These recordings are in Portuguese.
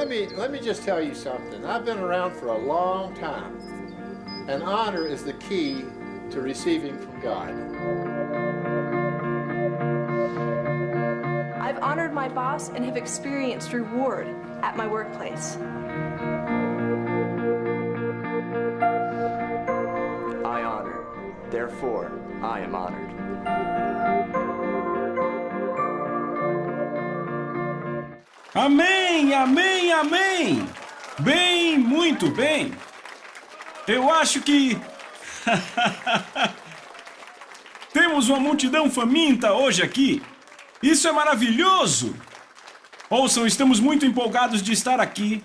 let me just tell you something. I've been around for a long time, and honor is the key to receiving from God. I've honored my boss and have experienced reward at my workplace. I honor, therefore I am honored. Amém, amém, amém! Bem, muito bem! Eu acho que... temos uma multidão faminta hoje aqui. Isso é maravilhoso! Ouçam, estamos muito empolgados de estar aqui.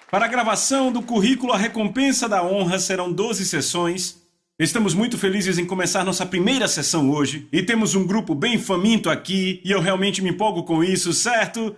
Para a gravação do currículo A Recompensa da Honra serão 12 sessões. Estamos muito felizes em começar nossa primeira sessão hoje. E temos um grupo bem faminto aqui, e eu realmente me empolgo com isso, certo?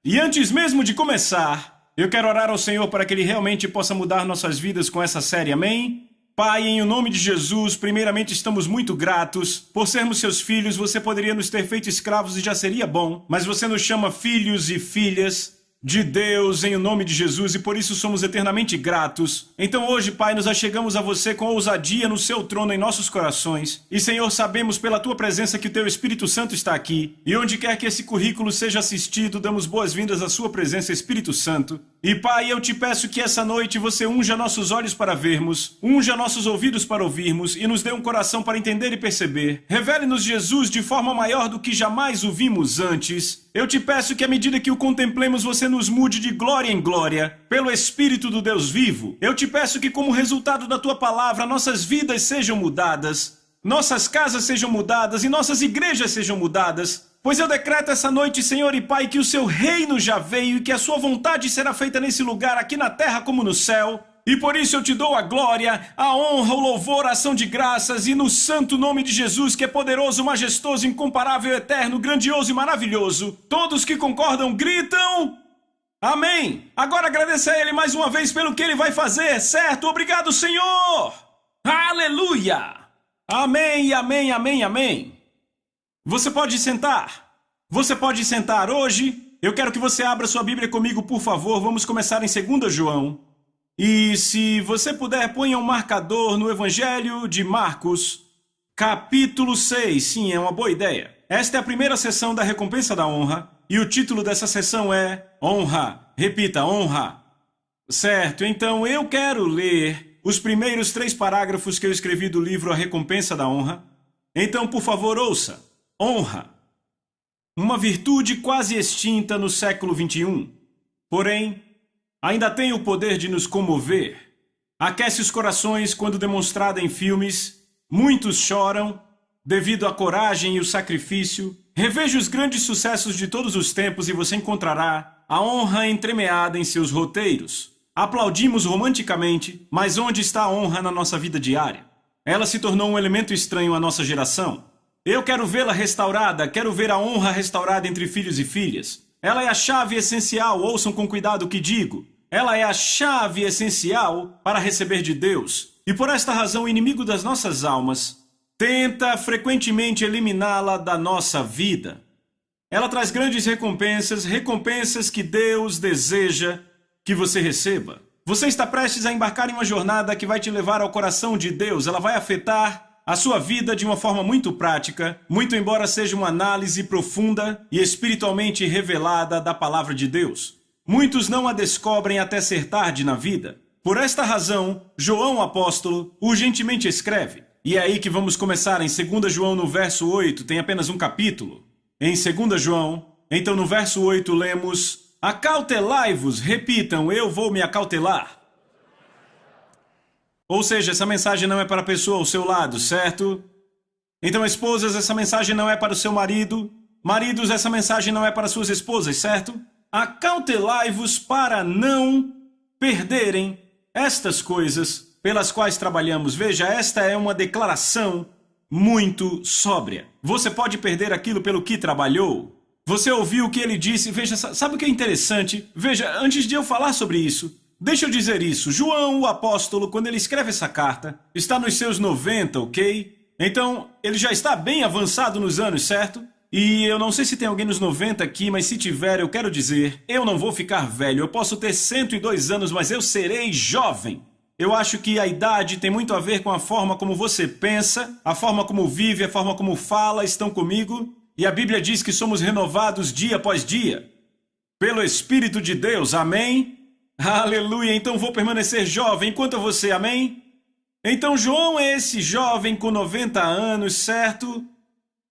E antes mesmo de começar, eu quero orar ao Senhor para que Ele realmente possa mudar nossas vidas com essa série, amém? Pai, em o nome de Jesus, primeiramente estamos muito gratos por sermos seus filhos. Você poderia nos ter feito escravos e já seria bom, mas você nos chama filhos e filhas de Deus em o nome de Jesus e por isso somos eternamente gratos. Então hoje, Pai, nos achegamos a você com ousadia no seu trono em nossos corações. E Senhor, sabemos pela tua presença que o teu Espírito Santo está aqui. E onde quer que esse currículo seja assistido, damos boas-vindas à sua presença, Espírito Santo. E Pai, eu te peço que essa noite você unja nossos olhos para vermos, unja nossos ouvidos para ouvirmos e nos dê um coração para entender e perceber. Revele-nos Jesus de forma maior do que jamais o vimos antes. Eu te peço que à medida que o contemplemos você nos mude de glória em glória, pelo Espírito do Deus vivo. Eu te peço que como resultado da tua palavra nossas vidas sejam mudadas, nossas casas sejam mudadas e nossas igrejas sejam mudadas. Pois eu decreto essa noite, Senhor e Pai, que o seu reino já veio e que a sua vontade será feita nesse lugar, aqui na terra como no céu. E por isso eu te dou a glória, a honra, o louvor, a ação de graças e no santo nome de Jesus, que é poderoso, majestoso, incomparável, eterno, grandioso e maravilhoso. Todos que concordam gritam... Amém! Agora agradeça a Ele mais uma vez pelo que Ele vai fazer, certo? Obrigado, Senhor! Aleluia! Amém, amém, amém, amém! Você pode sentar. Você pode sentar hoje. Eu quero que você abra sua Bíblia comigo, por favor. Vamos começar em 2 João. E se você puder, ponha um marcador no Evangelho de Marcos, capítulo 6. Sim, é uma boa ideia. Esta é a primeira sessão da Recompensa da Honra. E o título dessa sessão é Honra. Repita, honra. Certo, então eu quero ler os primeiros 3 parágrafos que eu escrevi do livro A Recompensa da Honra. Então, por favor, ouça. Honra. Uma virtude quase extinta no século XXI. Porém, ainda tem o poder de nos comover. Aquece os corações quando demonstrada em filmes. Muitos choram devido à coragem e o sacrifício. Reveja os grandes sucessos de todos os tempos e você encontrará a honra entremeada em seus roteiros. Aplaudimos romanticamente, mas onde está a honra na nossa vida diária? Ela se tornou um elemento estranho à nossa geração. Eu quero vê-la restaurada, quero ver a honra restaurada entre filhos e filhas. Ela é a chave essencial, ouçam com cuidado o que digo. Ela é a chave essencial para receber de Deus. E por esta razão o inimigo das nossas almas tenta frequentemente eliminá-la da nossa vida. Ela traz grandes recompensas, recompensas que Deus deseja que você receba. Você está prestes a embarcar em uma jornada que vai te levar ao coração de Deus. Ela vai afetar a sua vida de uma forma muito prática, muito embora seja uma análise profunda e espiritualmente revelada da palavra de Deus. Muitos não a descobrem até ser tarde na vida. Por esta razão, João apóstolo urgentemente escreve. E é aí que vamos começar em 2 João no verso 8, tem apenas um capítulo. Em 2 João, então no verso 8 lemos: Acautelai-vos, repitam, eu vou me acautelar. Ou seja, essa mensagem não é para a pessoa ao seu lado, certo? Então, esposas, essa mensagem não é para o seu marido. Maridos, essa mensagem não é para suas esposas, certo? Acautelai-vos para não perderem estas coisas pelas quais trabalhamos. Veja, esta é uma declaração muito sóbria. Você pode perder aquilo pelo que trabalhou. Você ouviu o que ele disse. Veja, sabe o que é interessante? Veja, antes de eu falar sobre isso, deixa eu dizer isso. João, o apóstolo, quando ele escreve essa carta, está nos seus 90, ok? Então, ele já está bem avançado nos anos, certo? E eu não sei se tem alguém nos 90 aqui, mas se tiver, eu quero dizer, eu não vou ficar velho. Eu posso ter 102 anos, mas eu serei jovem. Eu acho que a idade tem muito a ver com a forma como você pensa, a forma como vive, a forma como fala. Estão comigo? E a Bíblia diz que somos renovados dia após dia pelo Espírito de Deus. Amém? Aleluia. Então vou permanecer jovem enquanto você. Amém? Então João é esse jovem com 90 anos, certo?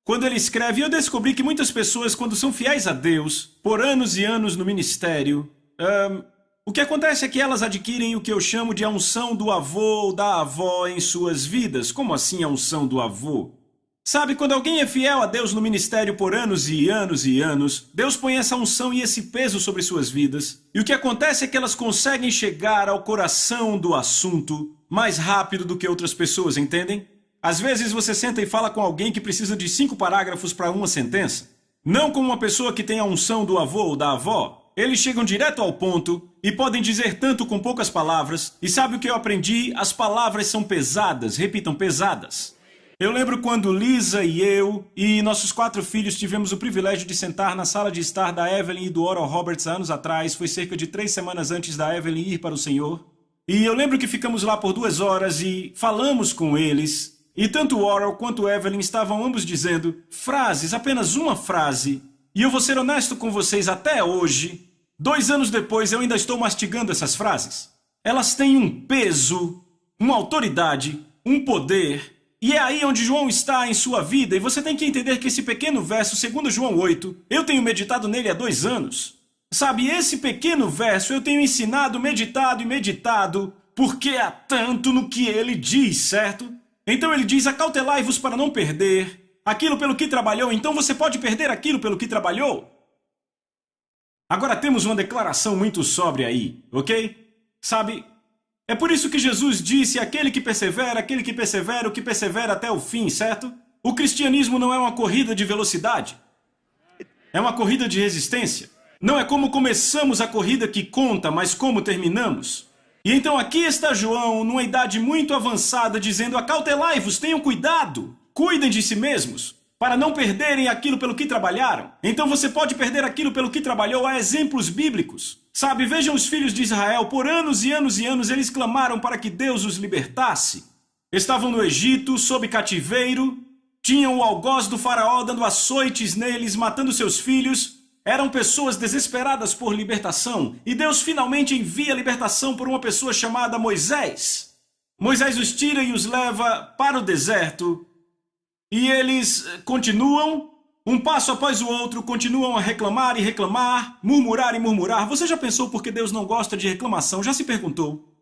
Quando ele escreve, eu descobri que muitas pessoas, quando são fiéis a Deus, por anos e anos no ministério, o que acontece é que elas adquirem o que eu chamo de a unção do avô ou da avó em suas vidas. Como assim a unção do avô? Sabe, quando alguém é fiel a Deus no ministério por anos e anos e anos, Deus põe essa unção e esse peso sobre suas vidas. E o que acontece é que elas conseguem chegar ao coração do assunto mais rápido do que outras pessoas, entendem? Às vezes você senta e fala com alguém que precisa de 5 parágrafos para uma sentença. Não com uma pessoa que tem a unção do avô ou da avó. Eles chegam direto ao ponto e podem dizer tanto com poucas palavras. E sabe o que eu aprendi? As palavras são pesadas. Repitam, pesadas. Eu lembro quando Lisa e eu e nossos 4 filhos tivemos o privilégio de sentar na sala de estar da Evelyn e do Oral Roberts há anos atrás. Foi cerca de 3 semanas antes da Evelyn ir para o Senhor. E eu lembro que ficamos lá por 2 horas e falamos com eles. E tanto Oral quanto Evelyn estavam ambos dizendo frases, apenas uma frase. E eu vou ser honesto com vocês, até hoje, 2 anos depois, eu ainda estou mastigando essas frases. Elas têm um peso, uma autoridade, um poder. E é aí onde João está em sua vida. E você tem que entender que esse pequeno verso, segundo João 8, eu tenho meditado nele há 2 anos. Sabe, esse pequeno verso eu tenho ensinado, meditado e meditado, porque há tanto no que ele diz, certo? Então ele diz, acautelai-vos para não perder aquilo pelo que trabalhou. Então você pode perder aquilo pelo que trabalhou. Agora temos uma declaração muito sóbria aí, ok? Sabe, é por isso que Jesus disse, aquele que persevera, o que persevera até o fim, certo? O cristianismo não é uma corrida de velocidade. É uma corrida de resistência. Não é como começamos a corrida que conta, mas como terminamos. E então aqui está João, numa idade muito avançada, dizendo, acautelai-vos, tenham cuidado, cuidem de si mesmos, para não perderem aquilo pelo que trabalharam. Então você pode perder aquilo pelo que trabalhou. Há exemplos bíblicos. Sabe, vejam os filhos de Israel, por anos e anos e anos eles clamaram para que Deus os libertasse. Estavam no Egito, sob cativeiro, tinham o algoz do faraó dando açoites neles, matando seus filhos. Eram pessoas desesperadas por libertação. E Deus finalmente envia a libertação por uma pessoa chamada Moisés. Moisés os tira e os leva para o deserto. E eles continuam, um passo após o outro, continuam a reclamar e reclamar, murmurar e murmurar. Você já pensou por que Deus não gosta de reclamação? Já se perguntou?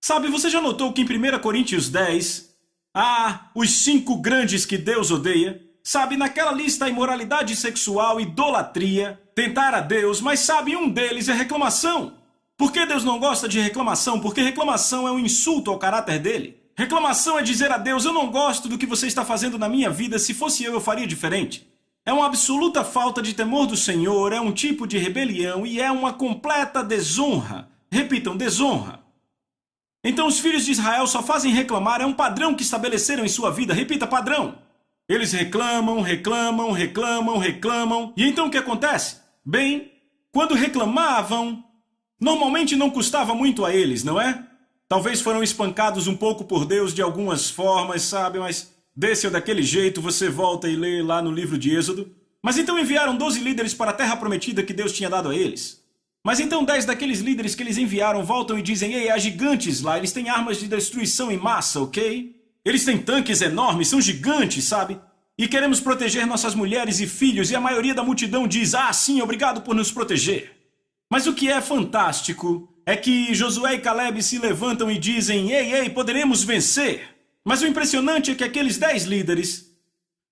Sabe, você já notou que em 1 Coríntios 10, há os 5 grandes que Deus odeia? Sabe, naquela lista a imoralidade sexual, idolatria, tentar a Deus, mas sabe, um deles é reclamação. Por que Deus não gosta de reclamação? Porque reclamação é um insulto ao caráter dele. Reclamação é dizer a Deus, eu não gosto do que você está fazendo na minha vida, se fosse eu faria diferente. É uma absoluta falta de temor do Senhor, é um tipo de rebelião e é uma completa desonra. Repitam, desonra. Então os filhos de Israel só fazem reclamar, é um padrão que estabeleceram em sua vida. Repita, padrão. Eles reclamam, reclamam, reclamam, reclamam. E então o que acontece? Bem, quando reclamavam, normalmente não custava muito a eles, não é? Talvez foram espancados um pouco por Deus de algumas formas, sabe? Mas desse ou daquele jeito, você volta e lê lá no livro de Êxodo. Mas então enviaram 12 líderes para a terra prometida que Deus tinha dado a eles. Mas então 10 daqueles líderes que eles enviaram voltam e dizem, ei, há gigantes lá, eles têm armas de destruição em massa, ok? Eles têm tanques enormes, são gigantes, sabe? E queremos proteger nossas mulheres e filhos, e a maioria da multidão diz, ah, sim, obrigado por nos proteger. Mas o que é fantástico é que Josué e Caleb se levantam e dizem, ei, poderemos vencer. Mas o impressionante é que aqueles 10 líderes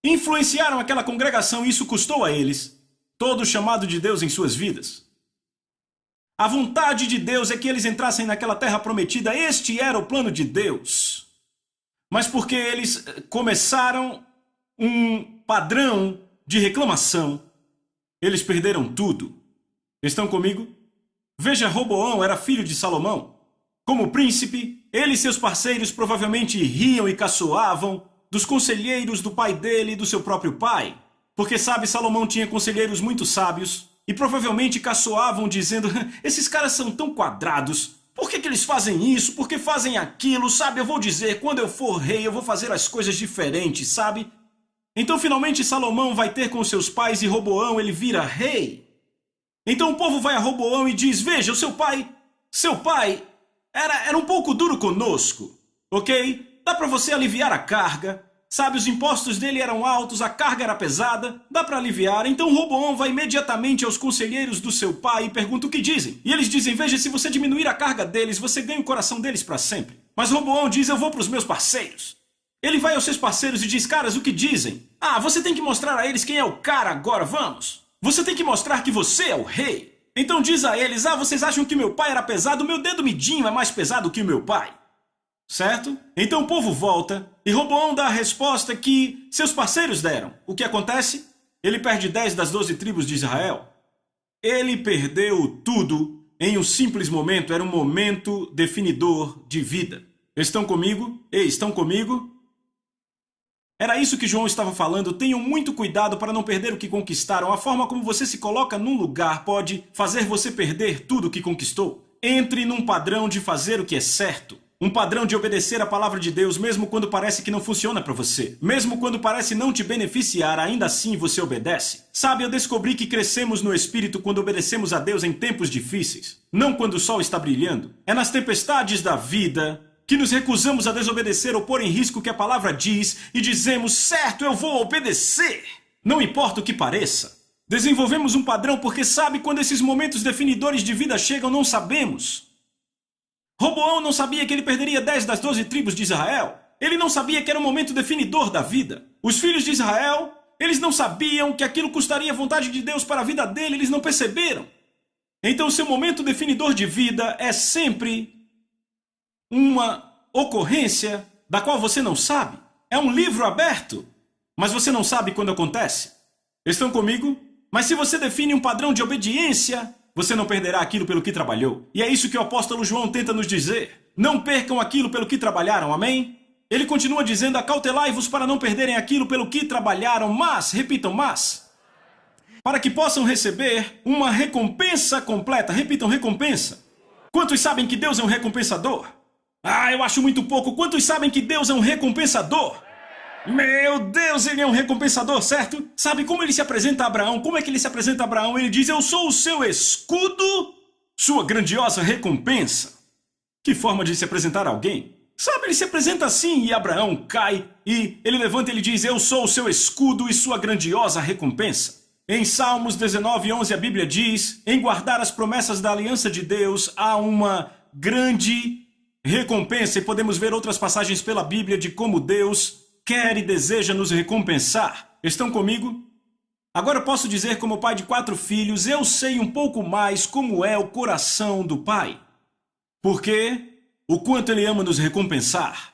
influenciaram aquela congregação e isso custou a eles todo o chamado de Deus em suas vidas. A vontade de Deus é que eles entrassem naquela terra prometida, este era o plano de Deus. Mas porque eles começaram um padrão de reclamação, eles perderam tudo. Estão comigo? Veja, Roboão era filho de Salomão. Como príncipe, ele e seus parceiros provavelmente riam e caçoavam dos conselheiros do pai dele e do seu próprio pai. Porque, sabe, Salomão tinha conselheiros muito sábios e provavelmente caçoavam dizendo: esses caras são tão quadrados, por que eles fazem isso, por que fazem aquilo, sabe? Eu vou dizer, quando eu for rei, eu vou fazer as coisas diferentes, sabe? Então, finalmente, Salomão vai ter com seus pais e Roboão, ele vira rei. Então o povo vai a Roboão e diz: veja, o seu pai era um pouco duro conosco, ok? Dá para você aliviar a carga, sabe? Os impostos dele eram altos, a carga era pesada, dá para aliviar. Então Roboão vai imediatamente aos conselheiros do seu pai e pergunta o que dizem. E eles dizem: veja, se você diminuir a carga deles, você ganha o coração deles para sempre. Mas Roboão diz: eu vou para os meus parceiros. Ele vai aos seus parceiros e diz: caras, o que dizem? Ah, você tem que mostrar a eles quem é o cara agora, vamos. Você tem que mostrar que você é o rei. Então diz a eles: ah, vocês acham que meu pai era pesado? O meu dedo midinho é mais pesado que o meu pai. Certo? Então o povo volta e Roboão dá a resposta que seus parceiros deram. O que acontece? Ele perde 10 das 12 tribos de Israel. Ele perdeu tudo em um simples momento. Era um momento definidor de vida. Estão comigo? Ei, estão comigo? Era isso que João estava falando. Tenham muito cuidado para não perder o que conquistaram. A forma como você se coloca num lugar pode fazer você perder tudo o que conquistou. Entre num padrão de fazer o que é certo. Um padrão de obedecer a palavra de Deus, mesmo quando parece que não funciona para você. Mesmo quando parece não te beneficiar, ainda assim você obedece. Sabe, eu descobri que crescemos no Espírito quando obedecemos a Deus em tempos difíceis. Não quando o sol está brilhando. É nas tempestades da vida que nos recusamos a desobedecer ou pôr em risco o que a palavra diz e dizemos: certo, eu vou obedecer. Não importa o que pareça. Desenvolvemos um padrão porque, sabe, quando esses momentos definidores de vida chegam, não sabemos. Roboão não sabia que ele perderia 10 das 12 tribos de Israel. Ele não sabia que era um momento definidor da vida. Os filhos de Israel, eles não sabiam que aquilo custaria a vontade de Deus para a vida dele, eles não perceberam. Então, seu momento definidor de vida é sempre uma ocorrência da qual você não sabe. É um livro aberto, mas você não sabe quando acontece. Estão comigo? Mas se você define um padrão de obediência, você não perderá aquilo pelo que trabalhou. E é isso que o apóstolo João tenta nos dizer. Não percam aquilo pelo que trabalharam, amém? Ele continua dizendo: acautelai-vos para não perderem aquilo pelo que trabalharam, mas, repitam, mas, para que possam receber uma recompensa completa. Repitam, recompensa. Quantos sabem que Deus é um recompensador? Ah, eu acho muito pouco. Quantos sabem que Deus é um recompensador? Meu Deus, ele é um recompensador, certo? Sabe como ele se apresenta a Abraão? Como é que ele se apresenta a Abraão? Ele diz: eu sou o seu escudo, sua grandiosa recompensa. Que forma de se apresentar a alguém? Sabe, ele se apresenta assim e Abraão cai e ele levanta e ele diz: eu sou o seu escudo e sua grandiosa recompensa. Em Salmos 19:11 a Bíblia diz: em guardar as promessas da aliança de Deus há uma grande recompensa. E podemos ver outras passagens pela Bíblia de como Deus quer e deseja nos recompensar. Estão comigo? Agora eu posso dizer, como pai de 4 filhos, eu sei um pouco mais como é o coração do pai. Porque o quanto ele ama nos recompensar.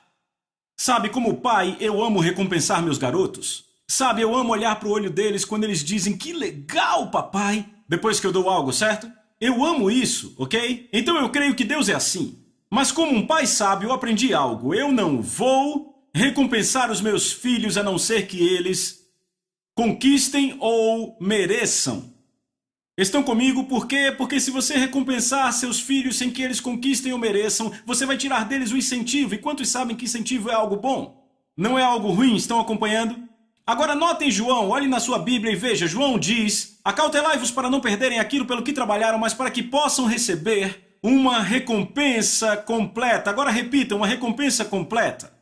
Sabe, como pai, eu amo recompensar meus garotos. Sabe, eu amo olhar para o olho deles quando eles dizem: que legal, papai, depois que eu dou algo, certo? Eu amo isso, ok? Então eu creio que Deus é assim. Mas como um pai sábio, eu aprendi algo. Eu não vou recompensar os meus filhos a não ser que eles conquistem ou mereçam. Estão comigo? Por quê? Porque se você recompensar seus filhos sem que eles conquistem ou mereçam, você vai tirar deles o incentivo. E quantos sabem que incentivo é algo bom? Não é algo ruim? Estão acompanhando? Agora notem João, olhem na sua Bíblia e veja. João diz: acautelai-vos para não perderem aquilo pelo que trabalharam, mas para que possam receber uma recompensa completa. Agora repitam: uma recompensa completa.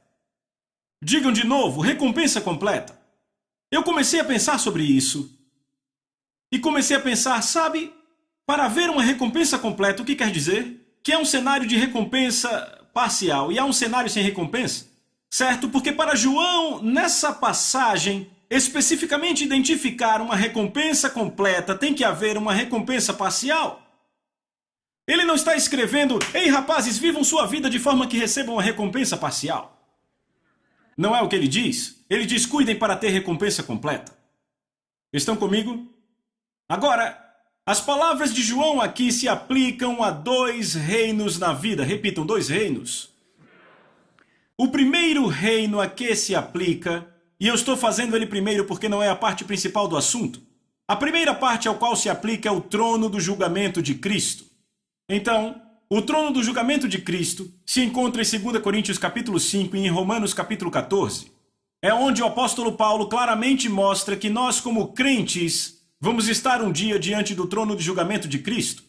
Digam de novo: recompensa completa. Eu comecei a pensar sobre isso. E comecei a pensar, sabe, para haver uma recompensa completa, o que quer dizer? Que é um cenário de recompensa parcial e há um cenário sem recompensa, certo? Porque para João, nessa passagem, especificamente identificar uma recompensa completa, tem que haver uma recompensa parcial. Ele não está escrevendo: ei rapazes, vivam sua vida de forma que recebam uma recompensa parcial. Não é o que ele diz. Ele diz: cuidem para ter recompensa completa. Estão comigo? Agora, as palavras de João aqui se aplicam a 2 reinos na vida. Repitam: 2 reinos. O primeiro reino a que se aplica, E eu estou fazendo ele primeiro porque não é a parte principal do assunto. A primeira parte ao qual se aplica é o trono do julgamento de Cristo. Então, o trono do julgamento de Cristo se encontra em 2 Coríntios capítulo 5 e em Romanos capítulo 14. É onde o apóstolo Paulo claramente mostra que nós, como crentes, vamos estar um dia diante do trono de julgamento de Cristo.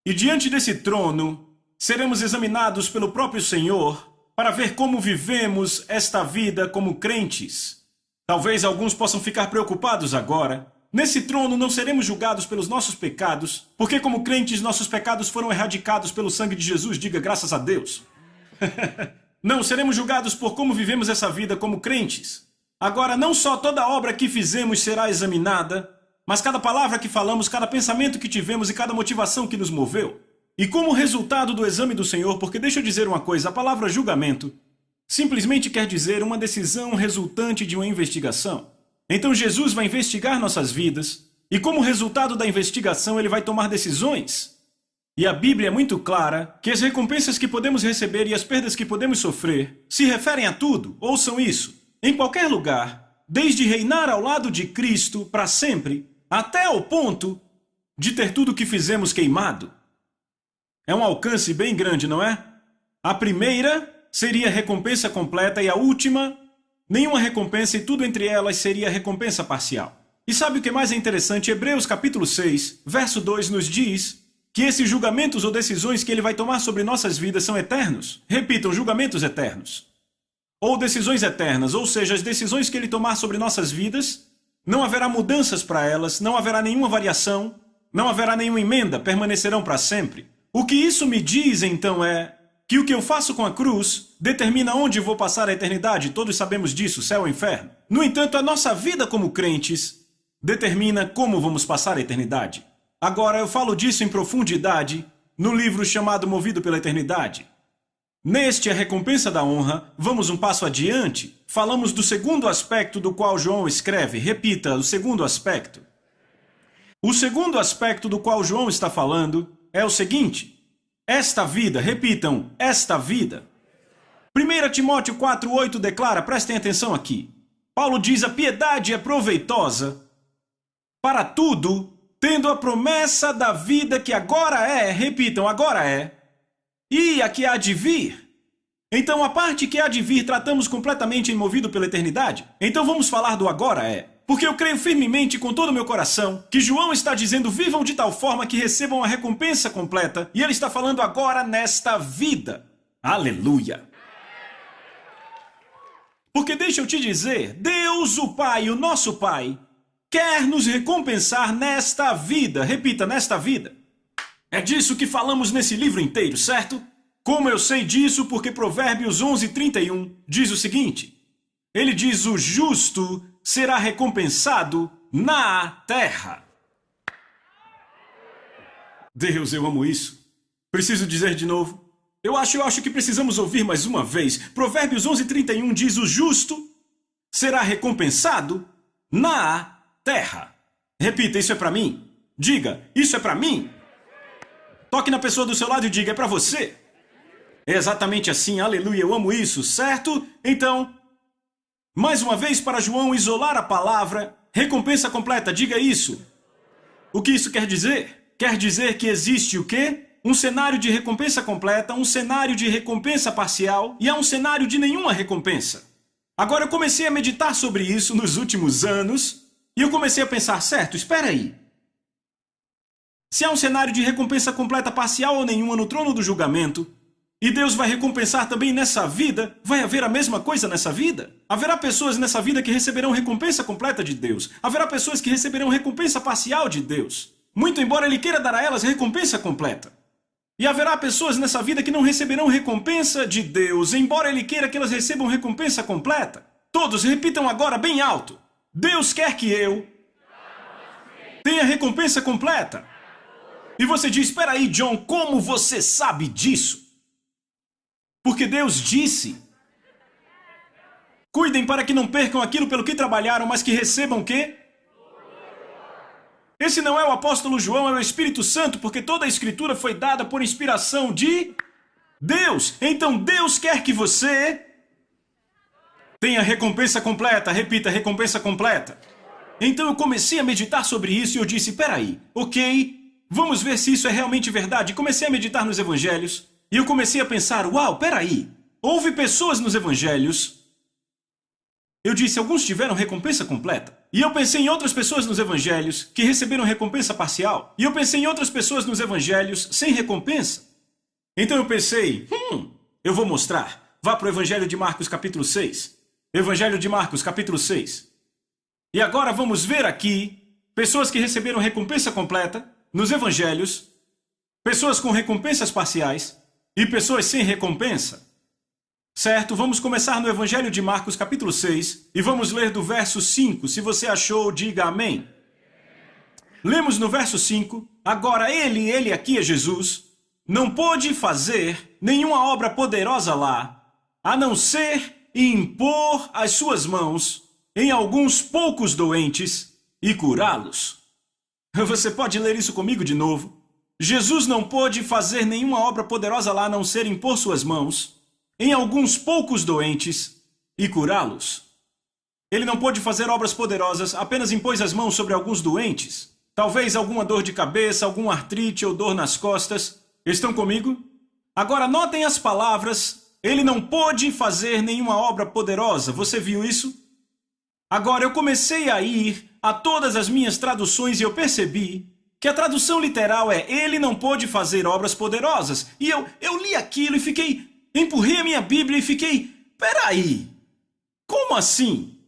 E diante desse trono, seremos examinados pelo próprio Senhor para ver como vivemos esta vida como crentes. Talvez alguns possam ficar preocupados agora. Nesse trono não seremos julgados pelos nossos pecados, porque como crentes nossos pecados foram erradicados pelo sangue de Jesus, diga graças a Deus. Não, seremos julgados por como vivemos essa vida como crentes. Agora, não só toda obra que fizemos será examinada, mas cada palavra que falamos, cada pensamento que tivemos e cada motivação que nos moveu. E como resultado do exame do Senhor, porque deixa eu dizer uma coisa, a palavra julgamento simplesmente quer dizer uma decisão resultante de uma investigação. Então Jesus vai investigar nossas vidas, e como resultado da investigação ele vai tomar decisões. E a Bíblia é muito clara que as recompensas que podemos receber e as perdas que podemos sofrer se referem a tudo, ouçam isso, em qualquer lugar, desde reinar ao lado de Cristo para sempre, até o ponto de ter tudo o que fizemos queimado. É um alcance bem grande, não é? A primeira seria recompensa completa e a última, nenhuma recompensa e tudo entre elas seria recompensa parcial. E sabe o que mais é interessante? Hebreus capítulo 6, verso 2 nos diz que esses julgamentos ou decisões que ele vai tomar sobre nossas vidas são eternos. Repitam, julgamentos eternos. Ou decisões eternas, ou seja, as decisões que ele tomar sobre nossas vidas, não haverá mudanças para elas, não haverá nenhuma variação, não haverá nenhuma emenda, permanecerão para sempre. O que isso me diz, então, é que o que eu faço com a cruz determina onde vou passar a eternidade, todos sabemos disso, céu ou inferno. No entanto, a nossa vida como crentes determina como vamos passar a eternidade. Agora, eu falo disso em profundidade no livro chamado Movido pela Eternidade. Neste, a recompensa da honra, vamos um passo adiante, falamos do segundo aspecto do qual João escreve. Repita, o segundo aspecto. O segundo aspecto do qual João está falando é o seguinte: esta vida, repitam, esta vida. 1 Timóteo 4,8 declara, prestem atenção aqui. Paulo diz, a piedade é proveitosa para tudo, tendo a promessa da vida que agora é, repitam, agora é, e a que há de vir. Então a parte que há de vir tratamos completamente em Movido pela Eternidade. Então vamos falar do agora é. Porque eu creio firmemente com todo o meu coração que João está dizendo vivam de tal forma que recebam a recompensa completa. E ele está falando agora nesta vida. Aleluia! Porque deixa eu te dizer, Deus o Pai, o nosso Pai, quer nos recompensar nesta vida. Repita, nesta vida. É disso que falamos nesse livro inteiro, certo? Como eu sei disso? Porque Provérbios 11:31 diz o seguinte. Ele diz, o justo será recompensado na terra. Deus, eu amo isso. Preciso dizer de novo. Eu acho que precisamos ouvir mais uma vez. Provérbios 11:31 diz, o justo será recompensado na terra. Repita, isso é para mim. Diga, isso é para mim. Toque na pessoa do seu lado e diga, é para você. É exatamente assim, aleluia, eu amo isso, certo? Então, mais uma vez para João isolar a palavra, recompensa completa, diga isso. O que isso quer dizer? Quer dizer que existe o quê? Um cenário de recompensa completa, um cenário de recompensa parcial e há um cenário de nenhuma recompensa. Agora eu comecei a meditar sobre isso nos últimos anos e eu comecei a pensar, certo, espera aí. Se há um cenário de recompensa completa parcial ou nenhuma no trono do julgamento, e Deus vai recompensar também nessa vida, vai haver a mesma coisa nessa vida? Haverá pessoas nessa vida que receberão recompensa completa de Deus. Haverá pessoas que receberão recompensa parcial de Deus. Muito embora Ele queira dar a elas recompensa completa. E haverá pessoas nessa vida que não receberão recompensa de Deus, embora Ele queira que elas recebam recompensa completa. Todos repitam agora bem alto. Deus quer que eu tenha recompensa completa. E você diz, espera aí, John, como você sabe disso? Porque Deus disse, cuidem para que não percam aquilo pelo que trabalharam, mas que recebam o quê? Esse não é o apóstolo João, é o Espírito Santo, porque toda a Escritura foi dada por inspiração de Deus. Então Deus quer que você Tenha recompensa completa, repita, recompensa completa. Então eu comecei a meditar sobre isso e eu disse, peraí, ok, vamos ver se isso é realmente verdade. Comecei a meditar nos evangelhos e eu comecei a pensar, uau, peraí, houve pessoas nos evangelhos. Eu disse, alguns tiveram recompensa completa. E eu pensei em outras pessoas nos evangelhos que receberam recompensa parcial. E eu pensei em outras pessoas nos evangelhos sem recompensa. Então eu pensei, eu vou mostrar. Vá para o Evangelho de Marcos capítulo 6. Evangelho de Marcos capítulo 6. E agora vamos ver aqui pessoas que receberam recompensa completa nos evangelhos, pessoas com recompensas parciais e pessoas sem recompensa. Certo? Vamos começar no Evangelho de Marcos capítulo 6 e vamos ler do verso 5. Se você achou, diga amém. Lemos no verso 5. Agora ele aqui é Jesus, não pôde fazer nenhuma obra poderosa lá, a não ser impor as suas mãos em alguns poucos doentes e curá-los. Você pode ler isso comigo de novo? Jesus não pôde fazer nenhuma obra poderosa lá a não ser impor suas mãos em alguns poucos doentes e curá-los. Ele não pôde fazer obras poderosas, apenas impôs as mãos sobre alguns doentes. Talvez alguma dor de cabeça, alguma artrite ou dor nas costas. Estão comigo? Agora notem as palavras. Ele não pôde fazer nenhuma obra poderosa. Você viu isso? Agora eu comecei a ir a todas as minhas traduções e eu percebi que a tradução literal é ele não pôde fazer obras poderosas. E eu li aquilo e empurrei a minha Bíblia e fiquei, peraí, como assim?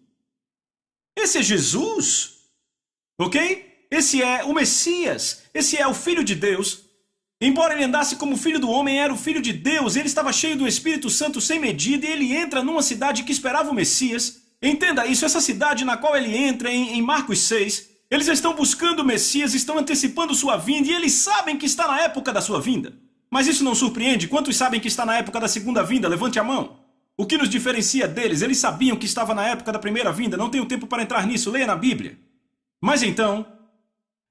Esse é Jesus? Ok? Esse é o Messias, esse é o Filho de Deus. Embora ele andasse como filho do homem, era o Filho de Deus, ele estava cheio do Espírito Santo sem medida e ele entra numa cidade que esperava o Messias. Entenda isso, essa cidade na qual ele entra em Marcos 6, eles estão buscando o Messias, estão antecipando sua vinda e eles sabem que está na época da sua vinda. Mas isso não surpreende? Quantos sabem que está na época da segunda vinda? Levante a mão. O que nos diferencia deles? Eles sabiam que estava na época da primeira vinda, não tenho tempo para entrar nisso, leia na Bíblia. Mas então,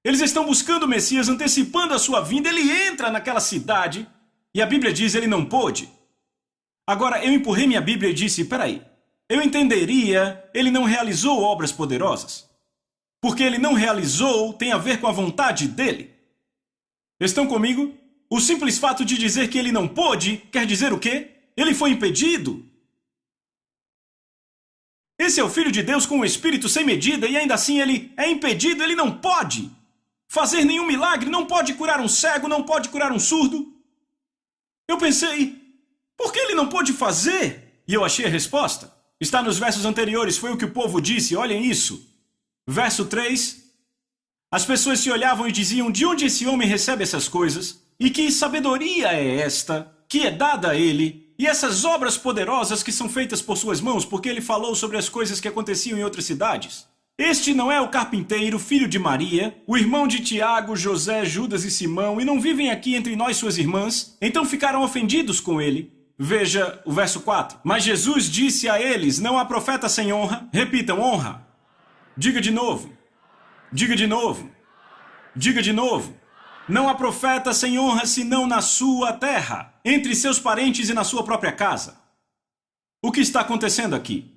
eles estão buscando o Messias, antecipando a sua vinda, ele entra naquela cidade e a Bíblia diz ele não pôde. Agora, eu empurrei minha Bíblia e disse, peraí, eu entenderia, ele não realizou obras poderosas. Porque ele não realizou tem a ver com a vontade dele. Estão comigo? O simples fato de dizer que ele não pôde quer dizer o quê? Ele foi impedido. Esse é o Filho de Deus com o Espírito sem medida e ainda assim ele é impedido, ele não pode fazer nenhum milagre, não pode curar um cego, não pode curar um surdo. Eu pensei, por que ele não pôde fazer? E eu achei a resposta. Está nos versos anteriores, foi o que o povo disse, olhem isso. Verso 3. As pessoas se olhavam e diziam, de onde esse homem recebe essas coisas? E que sabedoria é esta que é dada a ele? E essas obras poderosas que são feitas por suas mãos, porque ele falou sobre as coisas que aconteciam em outras cidades? Este não é o carpinteiro, filho de Maria, o irmão de Tiago, José, Judas e Simão, e não vivem aqui entre nós suas irmãs? Então ficaram ofendidos com ele. Veja o verso 4. Mas Jesus disse a eles, não há profeta sem honra. Repitam, honra. Diga de novo. Diga de novo. Diga de novo. Não há profeta sem honra senão na sua terra, entre seus parentes e na sua própria casa. O que está acontecendo aqui?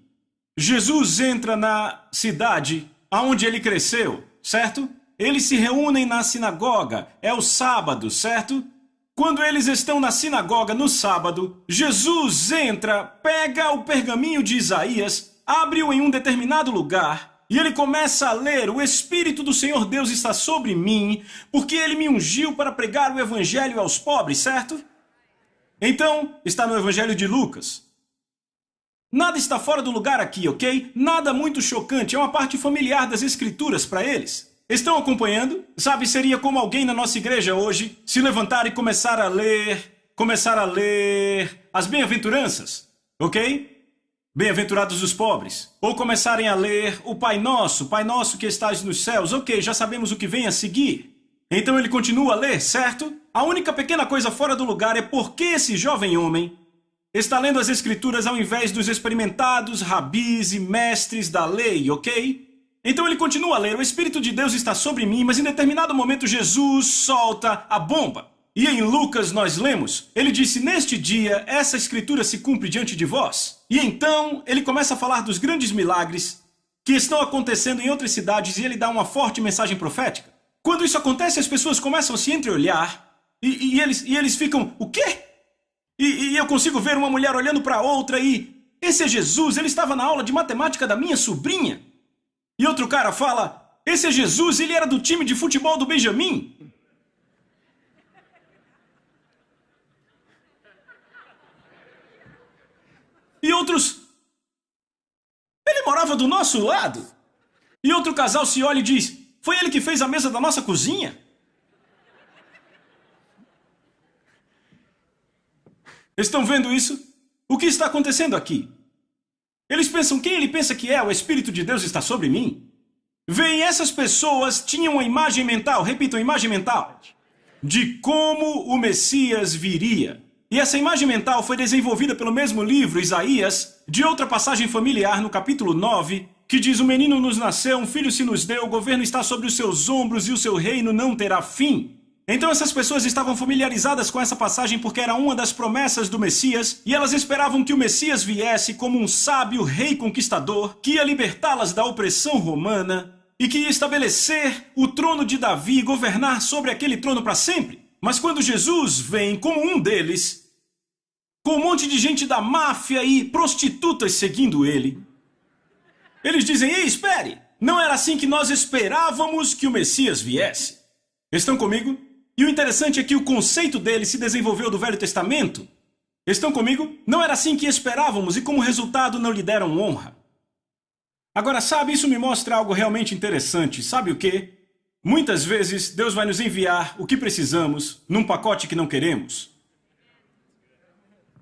Jesus entra na cidade aonde ele cresceu, certo? Eles se reúnem na sinagoga, é o sábado, certo? Quando eles estão na sinagoga no sábado, Jesus entra, pega o pergaminho de Isaías, abre-o em um determinado lugar e ele começa a ler, o Espírito do Senhor Deus está sobre mim, porque ele me ungiu para pregar o Evangelho aos pobres, certo? Então, está no Evangelho de Lucas. Nada está fora do lugar aqui, ok? Nada muito chocante, é uma parte familiar das Escrituras para eles. Estão acompanhando? Sabe, seria como alguém na nossa igreja hoje se levantar e começar a ler as bem-aventuranças, ok? Bem-aventurados os pobres. Ou começarem a ler o Pai Nosso que estás nos céus, ok, já sabemos o que vem a seguir. Então ele continua a ler, certo? A única pequena coisa fora do lugar é porque esse jovem homem está lendo as Escrituras ao invés dos experimentados rabis e mestres da lei, ok? Então ele continua a ler, o Espírito de Deus está sobre mim, mas em determinado momento Jesus solta a bomba. E em Lucas nós lemos, ele disse, neste dia essa escritura se cumpre diante de vós. E então ele começa a falar dos grandes milagres que estão acontecendo em outras cidades e ele dá uma forte mensagem profética. Quando isso acontece, as pessoas começam a se entreolhar e eles ficam, o quê? E eu consigo ver uma mulher olhando para outra e, esse é Jesus, ele estava na aula de matemática da minha sobrinha. E outro cara fala, esse é Jesus, ele era do time de futebol do Benjamin. E outros, ele morava do nosso lado. E outro casal se olha e diz, foi ele que fez a mesa da nossa cozinha? Estão vendo isso? O que está acontecendo aqui? Eles pensam, quem ele pensa que é? O Espírito de Deus está sobre mim? Veem, essas pessoas tinham uma imagem mental, repitam, imagem mental, de como o Messias viria. E essa imagem mental foi desenvolvida pelo mesmo livro, Isaías, de outra passagem familiar no capítulo 9, que diz, o menino nos nasceu, um filho se nos deu, o governo está sobre os seus ombros e o seu reino não terá fim. Então essas pessoas estavam familiarizadas com essa passagem porque era uma das promessas do Messias e elas esperavam que o Messias viesse como um sábio rei conquistador que ia libertá-las da opressão romana e que ia estabelecer o trono de Davi e governar sobre aquele trono para sempre. Mas quando Jesus vem como um deles, com um monte de gente da máfia e prostitutas seguindo ele, eles dizem, ei, espere, não era assim que nós esperávamos que o Messias viesse. Estão comigo? E o interessante é que o conceito dele se desenvolveu do Velho Testamento. Estão comigo? Não era assim que esperávamos e como resultado não lhe deram honra. Agora, sabe, isso me mostra algo realmente interessante. Sabe o quê? Muitas vezes Deus vai nos enviar o que precisamos num pacote que não queremos.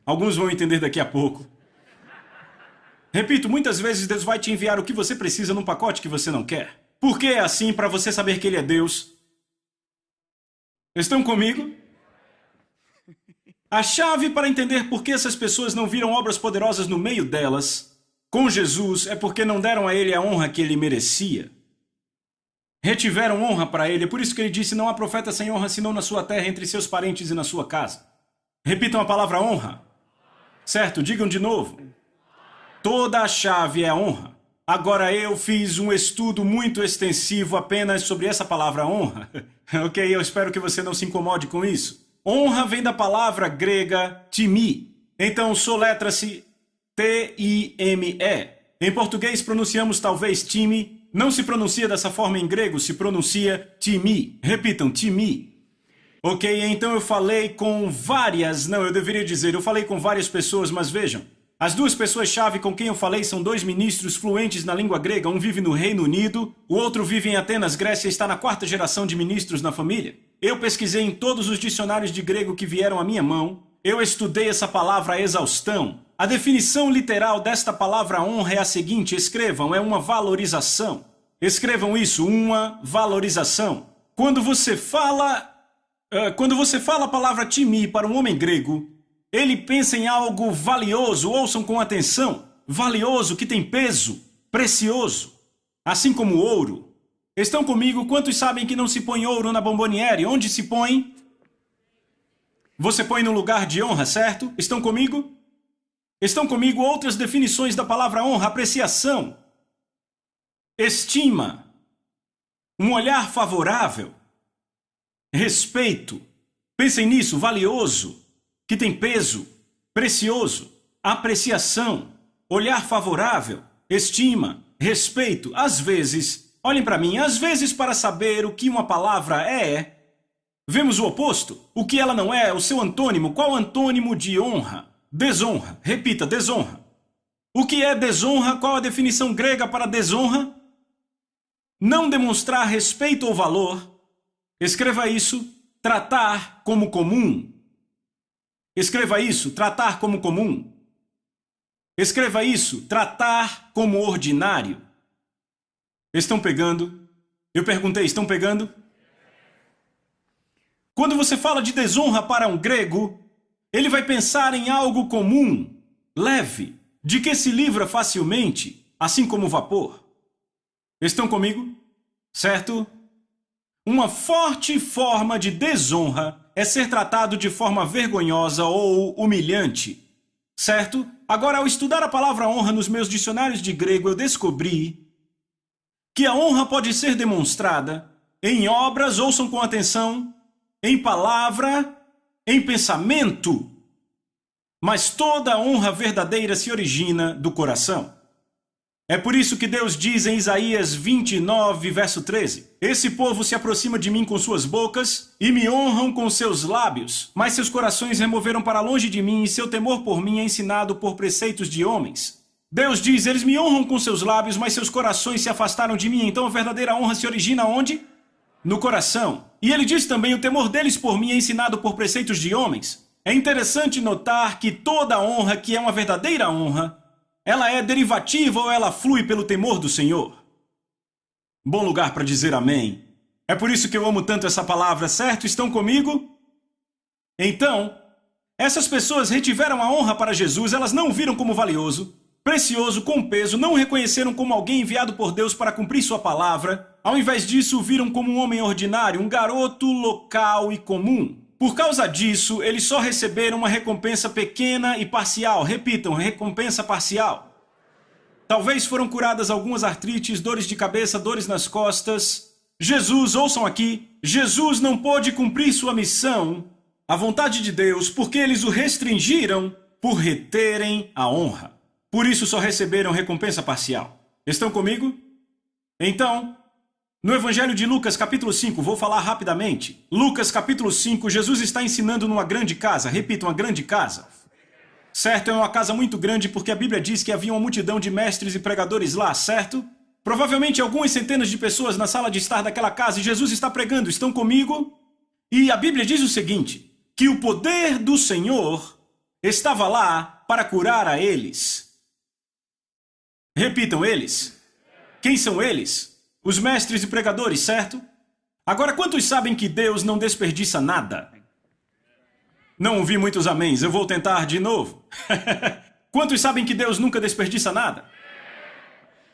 Alguns vão entender daqui a pouco. Repito, muitas vezes Deus vai te enviar o que você precisa num pacote que você não quer. Por que é assim? Para você saber que Ele é Deus. Estão comigo? A chave para entender por que essas pessoas não viram obras poderosas no meio delas, com Jesus, é porque não deram a Ele a honra que Ele merecia. Retiveram honra para Ele, é por isso que Ele disse, não há profeta sem honra senão na sua terra, entre seus parentes e na sua casa. Repitam a palavra honra. Certo? Digam de novo. Toda a chave é a honra. Agora eu fiz um estudo muito extensivo apenas sobre essa palavra honra. Ok, eu espero que você não se incomode com isso. Honra vem da palavra grega timi. Então soletra-se T-I-M-E. Em português pronunciamos talvez time. Não se pronuncia dessa forma em grego, se pronuncia timi. Repitam, timi. Ok, então eu falei com várias... Não, eu deveria dizer, eu falei com várias pessoas, mas vejam. As duas pessoas-chave com quem eu falei são dois ministros fluentes na língua grega. Um vive no Reino Unido, o outro vive em Atenas, Grécia, e está na 4ª geração de ministros na família. Eu pesquisei em todos os dicionários de grego que vieram à minha mão. Eu estudei essa palavra à exaustão. A definição literal desta palavra honra é a seguinte, escrevam, é uma valorização. Escrevam isso, uma valorização. Quando você fala a palavra timi para um homem grego, ele pensa em algo valioso, ouçam com atenção, valioso, que tem peso, precioso, assim como ouro. Estão comigo? Quantos sabem que não se põe ouro na bomboniere? Onde se põe? Você põe no lugar de honra, certo? Estão comigo? Estão comigo outras definições da palavra honra, apreciação, estima, um olhar favorável, respeito. Pensem nisso, valioso, que tem peso, precioso, apreciação, olhar favorável, estima, respeito. Às vezes, olhem para mim, às vezes para saber o que uma palavra é, vemos o oposto. O que ela não é, o seu antônimo. Qual o antônimo de honra? Desonra. Repita, desonra. O que é desonra? Qual a definição grega para desonra? Não demonstrar respeito ou valor. Escreva isso, tratar como comum. Escreva isso, tratar como comum. Escreva isso, tratar como ordinário. Estão pegando? Eu perguntei, estão pegando? Quando você fala de desonra para um grego, ele vai pensar em algo comum, leve, de que se livra facilmente, assim como o vapor. Estão comigo? Certo? Uma forte forma de desonra é ser tratado de forma vergonhosa ou humilhante, certo? Agora, ao estudar a palavra honra nos meus dicionários de grego, eu descobri que a honra pode ser demonstrada em obras, ouçam com atenção, em palavra, em pensamento, mas toda honra verdadeira se origina do coração. É por isso que Deus diz em Isaías 29, verso 13: Esse povo se aproxima de mim com suas bocas e me honram com seus lábios, mas seus corações removeram para longe de mim e seu temor por mim é ensinado por preceitos de homens. Deus diz, eles me honram com seus lábios, mas seus corações se afastaram de mim. Então a verdadeira honra se origina onde? No coração. E ele diz também, o temor deles por mim é ensinado por preceitos de homens. É interessante notar que toda honra que é uma verdadeira honra, ela é derivativa ou ela flui pelo temor do Senhor? Bom lugar para dizer amém. É por isso que eu amo tanto essa palavra, certo? Estão comigo? Então, essas pessoas retiveram a honra para Jesus, elas não o viram como valioso, precioso, com peso, não o reconheceram como alguém enviado por Deus para cumprir sua palavra. Ao invés disso, o viram como um homem ordinário, um garoto local e comum. Por causa disso, eles só receberam uma recompensa pequena e parcial. Repitam, recompensa parcial. Talvez foram curadas algumas artrites, dores de cabeça, dores nas costas. Jesus, ouçam aqui, Jesus não pôde cumprir sua missão, a vontade de Deus, porque eles o restringiram por reterem a honra. Por isso só receberam recompensa parcial. Estão comigo? Então, no Evangelho de Lucas, capítulo 5, vou falar rapidamente. Lucas, capítulo 5, Jesus está ensinando numa grande casa. Repita, uma grande casa. Certo, é uma casa muito grande porque a Bíblia diz que havia uma multidão de mestres e pregadores lá, certo? Provavelmente algumas centenas de pessoas na sala de estar daquela casa e Jesus está pregando. Estão comigo? E a Bíblia diz o seguinte, que o poder do Senhor estava lá para curar a eles. Repitam, eles. Quem são eles? Os mestres e pregadores, certo? Agora, quantos sabem que Deus não desperdiça nada? Não ouvi muitos améns, eu vou tentar de novo. Quantos sabem que Deus nunca desperdiça nada?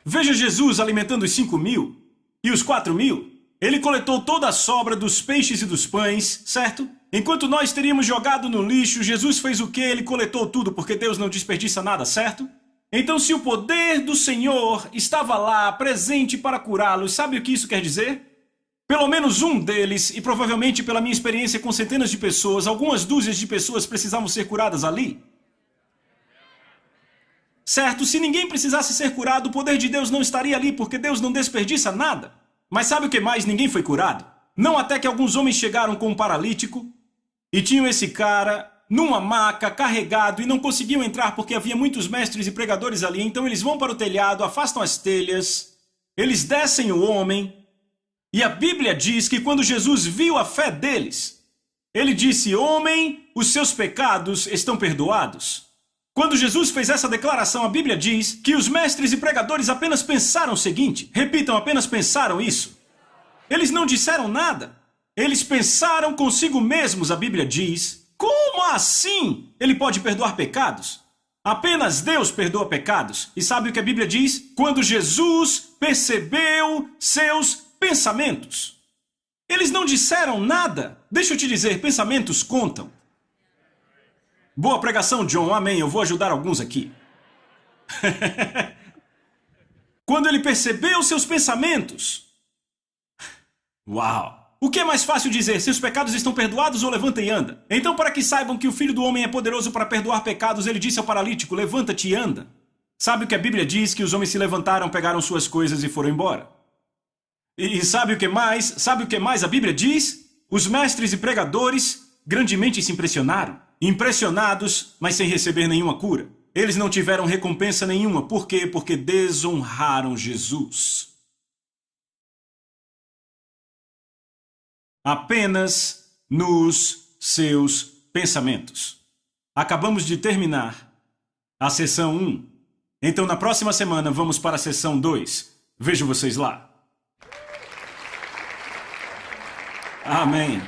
Veja Jesus alimentando os 5.000 e os 4.000. Ele coletou toda a sobra dos peixes e dos pães, certo? Enquanto nós teríamos jogado no lixo, Jesus fez o quê? Ele coletou tudo, porque Deus não desperdiça nada, certo? Então, se o poder do Senhor estava lá, presente para curá-los, sabe o que isso quer dizer? Pelo menos um deles, e provavelmente pela minha experiência com centenas de pessoas, algumas dúzias de pessoas precisavam ser curadas ali. Certo, se ninguém precisasse ser curado, o poder de Deus não estaria ali, porque Deus não desperdiça nada. Mas sabe o que mais? Ninguém foi curado. Não até que alguns homens chegaram com um paralítico e tinham esse cara numa maca, carregado, e não conseguiam entrar porque havia muitos mestres e pregadores ali. Então eles vão para o telhado, afastam as telhas, eles descem o homem, e a Bíblia diz que quando Jesus viu a fé deles, ele disse, homem, os seus pecados estão perdoados. Quando Jesus fez essa declaração, a Bíblia diz que os mestres e pregadores apenas pensaram o seguinte, repitam, apenas pensaram isso. Eles não disseram nada, eles pensaram consigo mesmos, a Bíblia diz. Como assim? Ele pode perdoar pecados? Apenas Deus perdoa pecados. E sabe o que a Bíblia diz? Quando Jesus percebeu seus pensamentos. Eles não disseram nada. Deixa eu te dizer, pensamentos contam. Boa pregação, John. Amém. Eu vou ajudar alguns aqui. Quando ele percebeu seus pensamentos. Uau! O que é mais fácil dizer? Seus pecados estão perdoados ou levanta e anda? Então, para que saibam que o Filho do Homem é poderoso para perdoar pecados, ele disse ao paralítico, levanta-te e anda. Sabe o que a Bíblia diz? Que os homens se levantaram, pegaram suas coisas e foram embora. E sabe o que mais? Sabe o que mais a Bíblia diz? Os mestres e pregadores grandemente se impressionaram. Impressionados, mas sem receber nenhuma cura. Eles não tiveram recompensa nenhuma. Por quê? Porque desonraram Jesus. Apenas nos seus pensamentos. Acabamos de terminar a sessão 1. Então, na próxima semana, vamos para a sessão 2. Vejo vocês lá. Amém.